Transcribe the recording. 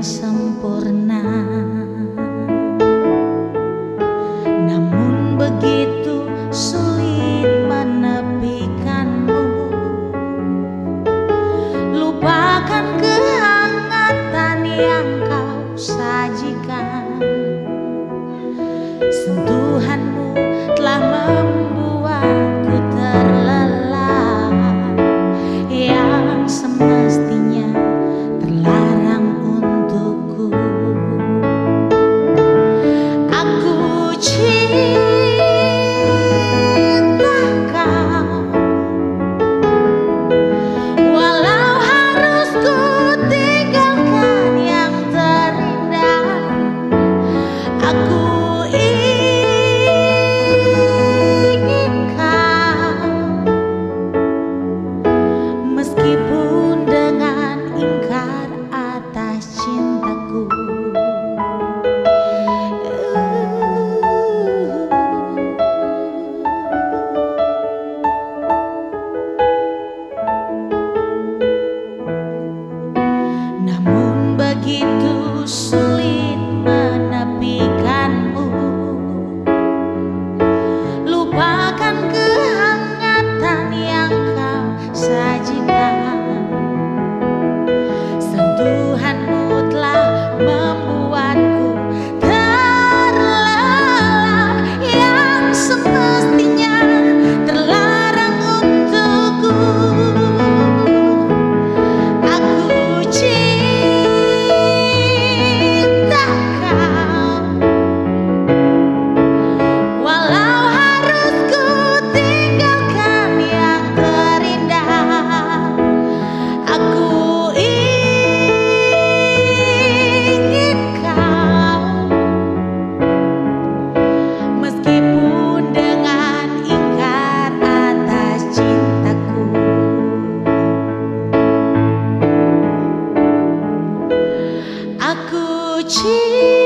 sempurna. Namun begitu sulit menepikanmu. Lupakan kehangatan yang kau sajikan. Sentuhanmu telah membuatku terlelap, yang semestinya terlarang untukku. Aku cinta kau, walau harus ku tinggalkan yang terindah. Aku meskipun dengan ingkar atas cintaku. Namun begitu sulit menepikanmu. Lupakan kehangatan yang kau sajikan. Sentuhanmu telah membuatku terlelap, yang semestinya terlarang untukku. Aku cinta kau, walau harus ku tinggalkan yang terindah. Aku ingin kau, meskipun dengan ingkar atas cintaku. Aku cinta